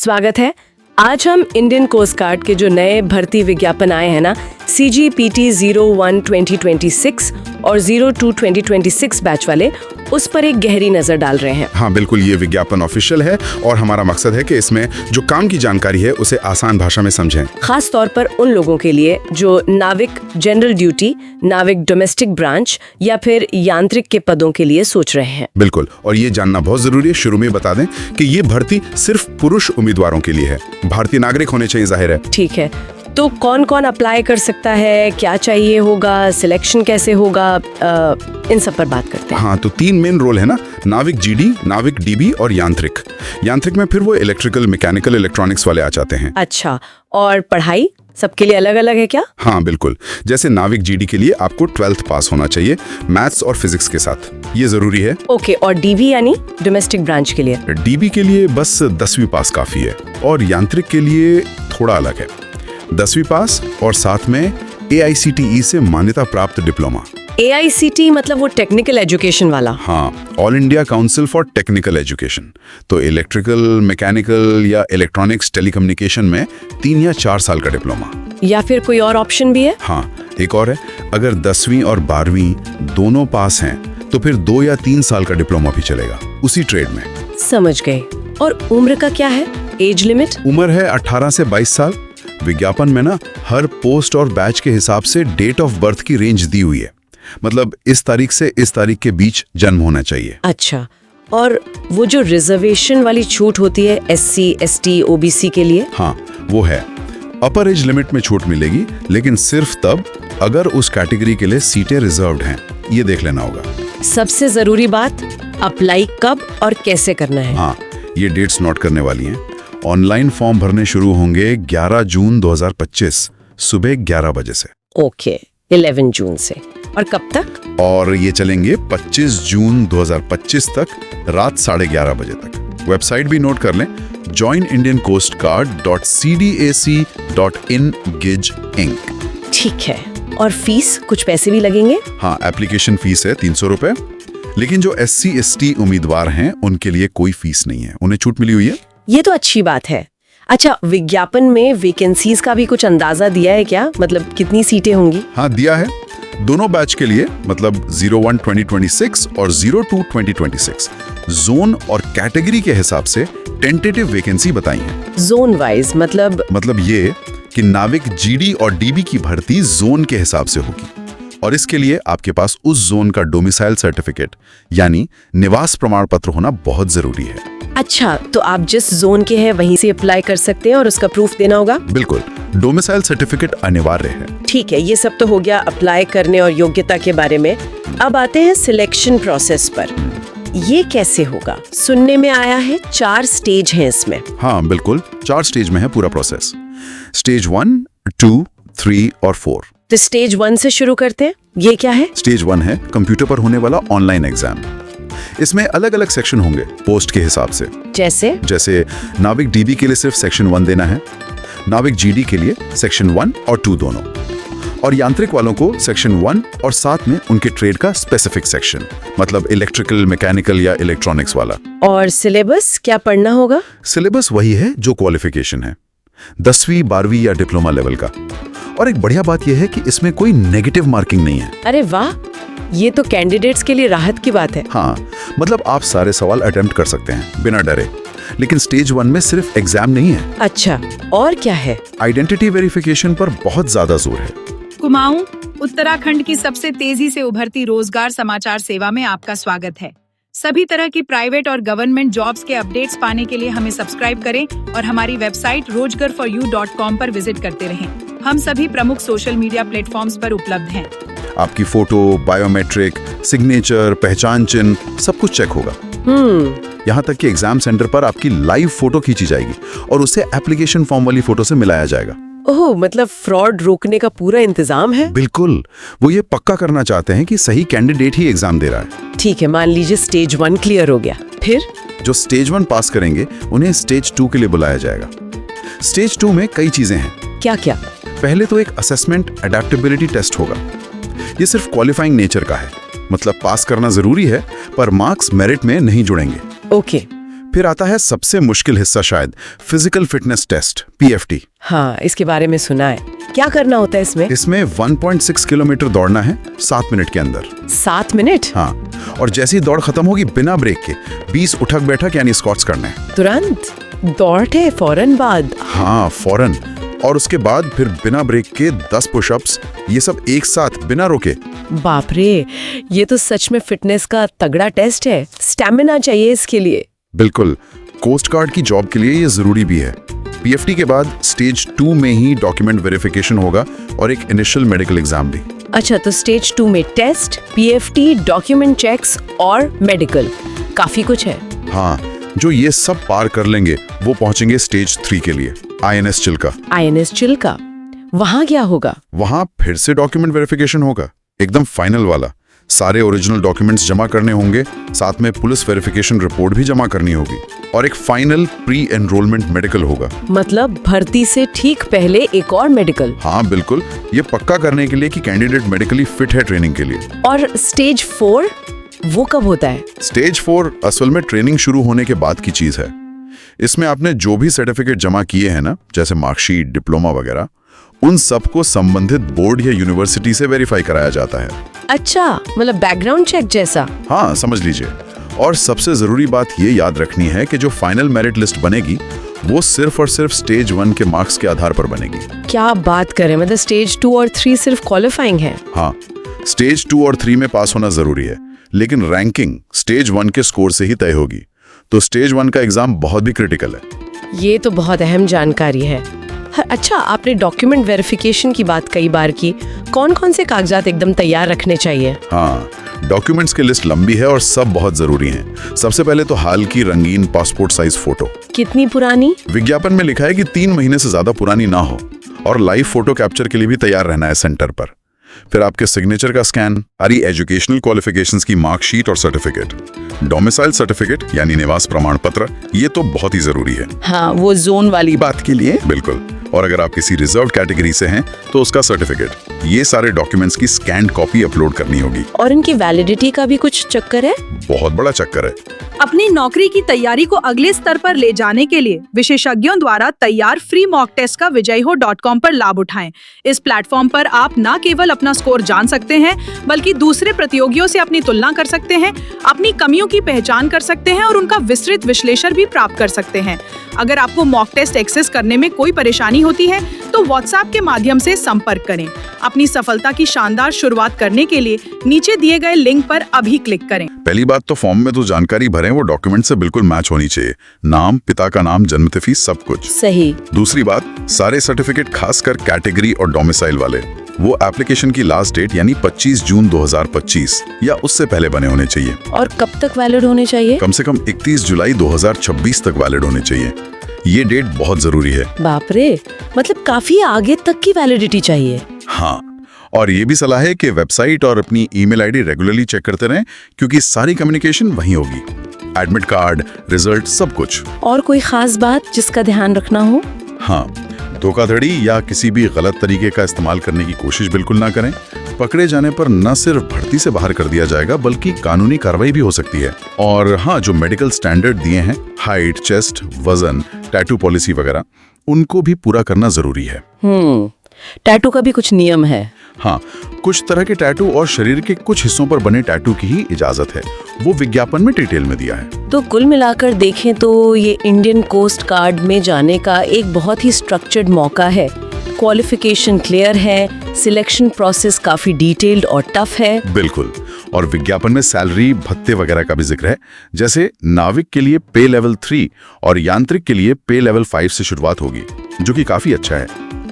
स्वागत है। आज हम इंडियन कोस्ट गार्ड के जो नए भर्ती विज्ञापन आए हैं ना, CGPT 01 2026 और 02 2026 बैच वाले, उस पर एक गहरी नजर डाल रहे हैं। हाँ बिल्कुल, ये विज्ञापन ऑफिशियल है और हमारा मकसद है कि इसमें जो काम की जानकारी है उसे आसान भाषा में समझें। खास तौर पर उन लोगों के लिए जो नाविक जनरल ड्यूटी, नाविक डोमेस्टिक ब्रांच या फिर यांत्रिक के पदों के लिए सोच रहे हैं। बिल्कुल, और ये जानना बहुत जरूरी है, शुरू में बता दें कि ये भर्ती सिर्फ पुरुष उम्मीदवारों के लिए है। भारतीय नागरिक होने चाहिए, जाहिर है। ठीक है, तो कौन कौन अप्लाई कर सकता है, क्या चाहिए होगा, सिलेक्शन कैसे होगा, इन सब पर बात करते हैं। हाँ, तो 3 मेन रोल है ना, नाविक GD, नाविक DB और यांत्रिक। यांत्रिक में फिर वो इलेक्ट्रिकल, मैकेनिकल, इलेक्ट्रॉनिक्स वाले आ जाते हैं। अच्छा, और पढ़ाई सबके लिए अलग अलग है क्या? हाँ बिल्कुल, जैसे नाविक GD के लिए आपको 12th पास होना चाहिए, मैथ्स और फिजिक्स के साथ, ये जरूरी है। ओके, और DB यानी डोमेस्टिक ब्रांच के लिए? DB के लिए बस 10वीं पास काफी है, और यांत्रिक के लिए थोड़ा अलग है, 10वीं पास और साथ में AICTE से मान्यता प्राप्त डिप्लोमा। AICTE मतलब वो टेक्निकल एजुकेशन वाला? हाँ, all India council for technical education. तो इलेक्ट्रिकल, मैकेनिकल या इलेक्ट्रॉनिक्स, टेलीकम्युनिकेशन में 3 या 4 साल का डिप्लोमा। या फिर कोई और ऑप्शन भी है? हाँ, एक और है, अगर 10वीं और 12वीं दोनों पास हैं तो फिर 2 या 3 साल का डिप्लोमा भी चलेगा उसी ट्रेड में। समझ गए। और उम्र का क्या है, एज लिमिट? उम्र है 18 से 22 साल। विज्ञापन में ना हर पोस्ट और बैच के हिसाब से डेट ऑफ बर्थ की रेंज दी हुई है, मतलब इस तारीख से इस तारीख के बीच जन्म होना चाहिए। अच्छा, और वो जो रिजर्वेशन वाली छूट होती है SC, ST, OBC के लिए? हाँ, वो है। अपर एज लिमिट में छूट मिलेगी, लेकिन सिर्फ तब अगर उस कैटेगरी के लिए सीटें रिजर्व्ड हैं, ये देख लेना होगा। सबसे जरूरी बात, अप्लाई कब और कैसे करना है? हाँ, ये डेट्स नोट करने वाली हैं। ऑनलाइन फॉर्म भरने शुरू होंगे 11 जून 2025 सुबह 11 बजे से। ओके, 11 जून से। और कब तक? और ये चलेंगे 25 जून 2025 तक रात 11:30 बजे तक। वेबसाइट भी नोट कर लें, joinindiancoastguard.cdac.in/gij-inc। ठीक है, और फीस, कुछ पैसे भी लगेंगे? हाँ, एप्लीकेशन फीस है 300 रुपए, लेकिन जो SC, ST उम्मीदवार हैं उनके लिए कोई फीस नहीं है, उन्हें छूट मिली हुई है। ये तो अच्छी बात है। अच्छा, विज्ञापन में वैकेंसीज का भी कुछ अंदाजा दिया है क्या, मतलब कितनी सीटें होंगी? हाँ, दिया है, दोनों बैच के लिए, मतलब 01 2026 और 02 2026 जोन और कैटेगरी के हिसाब से टेंटेटिव वैकेंसी बताई है। जोन वाइज मतलब ये कि नाविक GD और DB की भर्ती जोन के हिसाब से होगी, और इसके लिए आपके पास उस जोन का डोमिसाइल सर्टिफिकेट यानी निवास प्रमाण पत्र होना बहुत जरूरी है। अच्छा, तो आप जिस जोन के हैं वहीं से अप्लाई कर सकते हैं और उसका प्रूफ देना होगा? बिल्कुल, डोमिसाइल सर्टिफिकेट अनिवार्य है। ठीक है, ये सब तो हो गया अप्लाई करने और योग्यता के बारे में। अब आते हैं सिलेक्शन प्रोसेस पर। ये कैसे होगा? सुनने में आया है 4 स्टेज हैं इसमें। हाँ बिल्कुल, 4 स्टेज में है पूरा प्रोसेस। स्टेज 1, 2, 3 और 4। तो स्टेज 1 से शुरू करते हैं। ये क्या है? स्टेज 1 है कंप्यूटर पर होने वाला ऑनलाइन एग्जाम। इसमें अलग अलग सेक्शन होंगे पोस्ट के हिसाब से। जैसे नाविक DB के लिए सिर्फ सेक्शन 1 देना है, नाविक GD के लिए सेक्शन 1 और 2 दोनों, और यांत्रिक वालों को सेक्शन 1 और साथ में उनके ट्रेड का स्पेसिफिक सेक्शन, मतलब इलेक्ट्रिकल, मैकेनिकल या इलेक्ट्रॉनिक्स वाला। और सिलेबस क्या पढ़ना होगा? सिलेबस वही है जो क्वालिफिकेशन है, 10वीं, 12वीं या डिप्लोमा लेवल का। और एक बढ़िया बात यह है कि इसमें कोई नेगेटिव मार्किंग नहीं है। अरे वाह, ये तो कैंडिडेट्स के लिए राहत की बात है। हाँ, मतलब आप सारे सवाल अटेम्प्ट कर सकते हैं बिना डरे। लेकिन स्टेज 1 में सिर्फ एग्जाम नहीं है। अच्छा, और क्या है? आइडेंटिटी वेरिफिकेशन पर बहुत ज्यादा जोर है। कुमाऊं, उत्तराखंड की सबसे तेजी से उभरती रोजगार समाचार सेवा में आपका स्वागत है। सभी तरह की प्राइवेट और गवर्नमेंट जॉब्स के अपडेट्स पाने के लिए हमें सब्सक्राइब करें और हमारी वेबसाइट rojgarforyou.com पर विजिट करते रहें। हम सभी प्रमुख सोशल मीडिया प्लेटफॉर्म्स पर उपलब्ध हैं। आपकी फोटो, बायोमेट्रिक, सिग्नेचर, पहचान चिन्ह सब कुछ चेक होगा। यहाँ तक कि एग्जाम सेंटर पर आपकी लाइव फोटो खींची जाएगी और उसे एप्लीकेशन फॉर्म वाली फोटो से मिलाया जाएगा। ओह, मतलब फ्रॉड रोकने का पूरा इंतजाम है। बिल्कुल, वो ये पक्का करना चाहते हैं कि सही कैंडिडेट ही एग्जाम दे रहा है। ठीक है, मान लीजिए स्टेज 1 क्लियर हो गया, फिर? जो स्टेज 1 पास करेंगे उन्हें स्टेज 2 के लिए बुलाया जाएगा। स्टेज 2 में कई चीजें हैं। क्या क्या? पहले तो एक असेसमेंट एडेप्टेबिलिटी टेस्ट होगा। ये सिर्फ क्वालिफाइंग नेचर का है, मतलब पास करना जरूरी है पर मार्क्स मेरिट में नहीं जुड़ेंगे। ओके। फिर आता है सबसे मुश्किल हिस्सा शायद, फिजिकल फिटनेस टेस्ट, PFT। हाँ, इसके बारे में सुना है। क्या करना होता है इसमें? इसमें 1.6 किलोमीटर दौड़ना है 7 मिनट के अंदर। 7 मिनट? हाँ, और जैसे ही दौड़ खत्म होगी बिना ब्रेक के 20 उठक बैठक यानी स्क्वाट्स करने हैं। तुरंत दौड़ते फौरन बाद? हाँ, फौरन। और उसके बाद फिर बिना ब्रेक के 10 पुशअप्स, ये सब एक साथ बिना रोके। बाप रे, ये तो सच में फिटनेस का तगड़ा टेस्ट है। स्टैमिना चाहिए इसके लिए। बिल्कुल, कोस्ट गार्ड की जॉब के लिए ये जरूरी भी है। PFT के बाद स्टेज 2 में ही डॉक्यूमेंट वेरिफिकेशन होगा और एक इनिशियल मेडिकल एग्जाम भी। अच्छा, तो स्टेज 2 में टेस्ट, PFT, डॉक्यूमेंट चेक्स और मेडिकल, काफी कुछ है। हाँ, जो ये सब पार कर लेंगे वो पहुंचेंगे स्टेज 3 के लिए, INS चिल्का। INS चिल्का, वहाँ क्या होगा? वहाँ फिर से डॉक्यूमेंट वेरिफिकेशन होगा, एकदम फाइनल वाला। सारे ओरिजिनल डॉक्यूमेंट्स जमा करने होंगे, साथ में पुलिस वेरिफिकेशन रिपोर्ट भी जमा करनी होगी और एक फाइनल प्री एनरोलमेंट मेडिकल होगा। मतलब भर्ती से ठीक पहले एक और मेडिकल? हाँ बिल्कुल, ये पक्का करने के लिए कि कैंडिडेट मेडिकली फिट है ट्रेनिंग के लिए। और स्टेज 4 वो कब होता है? स्टेज 4 असल में ट्रेनिंग शुरू होने के बाद की चीज है। इसमें आपने जो भी सर्टिफिकेट जमा किए हैं ना, जैसे मार्कशीट, डिप्लोमा वगैरह, उन सबको संबंधित बोर्ड या यूनिवर्सिटी से वेरीफाई कराया जाता है। अच्छा, मतलब बैकग्राउंड चेक जैसा? हाँ, समझ लीजिए। और सबसे जरूरी बात ये याद रखनी है कि जो फाइनल मेरिट लिस्ट बनेगी वो सिर्फ और सिर्फ स्टेज 1 के मार्क्स के आधार पर बनेगी। क्या बात करें, मतलब स्टेज 2 और 3 सिर्फ क्वालिफाइंग है? हाँ, स्टेज 2 और 3 में पास होना जरूरी है, लेकिन रैंकिंग स्टेज 1 के स्कोर से ही तय होगी। तो स्टेज 1 का एग्जाम बहुत भी क्रिटिकल है। ये तो बहुत अहम जानकारी है। अच्छा, आपने डॉक्यूमेंट वेरिफिकेशन की बात कई बार की। कौन कौन से कागजात एकदम तैयार रखने चाहिए? हाँ, डॉक्यूमेंट्स की लिस्ट लंबी है और सब बहुत जरूरी हैं। सबसे पहले तो हाल की रंगीन पासपोर्ट साइज फोटो। कितनी पुरानी? विज्ञापन में लिखा है कि 3 महीने से ज्यादा पुरानी ना हो, और लाइव फोटो कैप्चर के लिए भी तैयार रहना है सेंटर पर। फिर आपके सिग्नेचर का स्कैन, सारी एजुकेशनल क्वालिफिकेशंस की मार्कशीट और सर्टिफिकेट, डोमिसाइल सर्टिफिकेट यानी निवास प्रमाण पत्र, ये तो बहुत ही जरूरी है। हाँ, वो जोन वाली बात के लिए। बिल्कुल। और अगर आप किसी रिजर्व कैटेगरी से हैं तो उसका सर्टिफिकेट। ये सारे डॉक्यूमेंट्स की स्कैन्ड कॉपी अपलोड करनी होगी। और इनकी वैलिडिटी का भी कुछ चक्कर है? बहुत बड़ा चक्कर है। अपनी नौकरी की तैयारी को अगले स्तर पर ले जाने के लिए विशेषज्ञों द्वारा तैयार फ्री मॉक टेस्ट का विजयहो.com पर लाभ उठाएं। इस प्लेटफॉर्म पर आप न केवल अपना स्कोर जान सकते हैं, बल्कि दूसरे प्रतियोगियों से अपनी तुलना कर सकते हैं, अपनी कमियों की पहचान कर सकते हैं और उनका विस्तृत विश्लेषण भी प्राप्त कर सकते हैं। अगर आपको मॉक टेस्ट एक्सेस करने में कोई परेशानी होती है तो व्हाट्सएप के माध्यम से संपर्क करें। अपनी सफलता की शानदार शुरुआत करने के लिए नीचे दिए गए लिंक पर अभी क्लिक करें। पहली बात तो फॉर्म में तो जानकारी भरें वो डॉक्यूमेंट से बिल्कुल मैच होनी चाहिए। नाम, पिता का नाम, जन्मतिथि, सब कुछ सही। दूसरी बात, सारे सर्टिफिकेट खासकर कैटेगरी और डोमिसाइल वाले, वो एप्लीकेशन की लास्ट डेट यानी 25 जून 2025 या उससे पहले बने होने चाहिए। और कब तक वैलिड होने चाहिए? कम से कम 31 जुलाई 2026 तक वैलिड होने चाहिए। ये डेट बहुत जरूरी है। बाप रे, मतलब काफी आगे तक की वैलिडिटी चाहिए। हाँ, और ये भी सलाह है कि वेबसाइट और अपनी ईमेल आईडी रेगुलरली चेक करते रहें, क्योंकि सारी कम्युनिकेशन वहीं होगी। एडमिट कार्ड, रिजल्ट, सब कुछ। और कोई खास बात जिसका ध्यान रखना हो? हाँ, धोखाधड़ी या किसी भी गलत तरीके का इस्तेमाल करने की कोशिश बिल्कुल ना करें। पकड़े जाने पर न सिर्फ भर्ती से बाहर कर दिया जाएगा बल्कि कानूनी कार्रवाई भी हो सकती है। और हाँ, जो मेडिकल स्टैंडर्ड दिए हैं, हाइट, चेस्ट, वजन, टैटू पॉलिसी वगैरह, उनको भी पूरा करना जरूरी है। टैटू का भी कुछ नियम है? हाँ, कुछ तरह के टैटू और शरीर के कुछ हिस्सों पर बने टैटू की ही इजाजत है। वो विज्ञापन में डिटेल में दिया है। तो कुल मिलाकर देखें तो ये इंडियन कोस्ट गार्ड में जाने का एक बहुत ही स्ट्रक्चर्ड मौका है। क्वालिफिकेशन क्लियर है, सिलेक्शन प्रोसेस काफी डिटेल्ड और टफ है। बिल्कुल। और विज्ञापन में सैलरी, भत्ते वगैरह का भी जिक्र है। जैसे नाविक के लिए पे लेवल 3 और यांत्रिक के लिए पे लेवल 5 से शुरुआत होगी, जो कि काफी अच्छा है।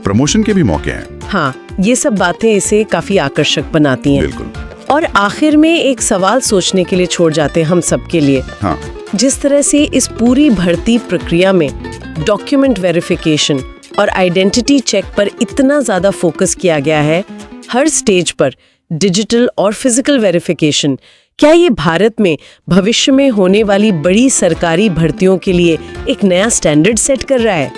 प्रमोशन के भी मौके हैं। हाँ, ये सब बातें इसे काफी आकर्षक बनाती हैं। बिल्कुल। और आखिर में एक सवाल सोचने के लिए छोड़ जाते हैं हम सबके लिए। हाँ। जिस तरह से इस पूरी भर्ती प्रक्रिया में डॉक्यूमेंट वेरिफिकेशन और आइडेंटिटी चेक पर इतना ज्यादा फोकस किया गया है, हर स्टेज पर डिजिटल और फिजिकल वेरिफिकेशन, क्या ये भारत में भविष्य में होने वाली बड़ी सरकारी भर्तियों के लिए एक नया स्टैंडर्ड सेट कर रहा है?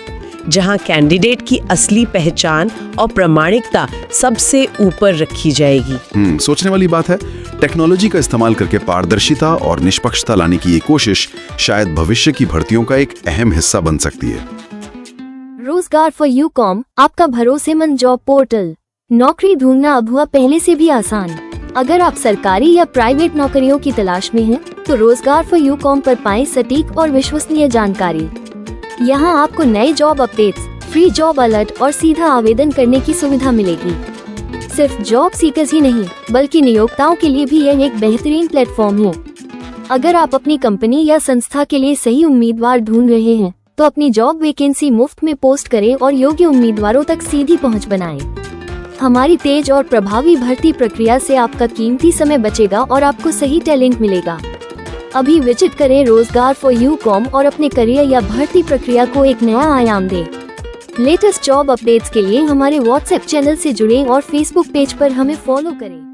जहां कैंडिडेट की असली पहचान और प्रामाणिकता सबसे ऊपर रखी जाएगी। सोचने वाली बात है। टेक्नोलॉजी का इस्तेमाल करके पारदर्शिता और निष्पक्षता लाने की ये कोशिश शायद भविष्य की भर्तियों का एक अहम हिस्सा बन सकती है। रोजगार फॉर यूकॉम, आपका भरोसेमंद जॉब पोर्टल। नौकरी ढूंढना अब हुआ पहले से भी आसान। अगर आप सरकारी या प्राइवेट नौकरियों की तलाश में हैं, तो रोजगार फॉर यूकॉम पर पाएं सटीक और विश्वसनीय जानकारी। यहां आपको नए job updates, free job alert और सीधा आवेदन करने की सुविधा मिलेगी। सिर्फ जॉब सीकर्स ही नहीं, बल्कि नियोक्ताओं के लिए भी यह एक बेहतरीन प्लेटफॉर्म है। अगर आप अपनी कंपनी या संस्था के लिए सही उम्मीदवार ढूंढ रहे हैं, तो अपनी जॉब वैकेंसी मुफ्त में पोस्ट करें और योग्य उम्मीदवारों तक सीधी पहुंच बनाएं। हमारी तेज और प्रभावी भर्ती प्रक्रिया से आपका कीमती समय बचेगा और आपको सही टैलेंट मिलेगा। अभी विजिट करें रोजगार फॉर यूकॉम और अपने करियर या भर्ती प्रक्रिया को एक नया आयाम दें। लेटेस्ट जॉब अपडेट्स के लिए हमारे व्हाट्सएप चैनल से जुड़ें और फेसबुक पेज पर हमें फॉलो करें।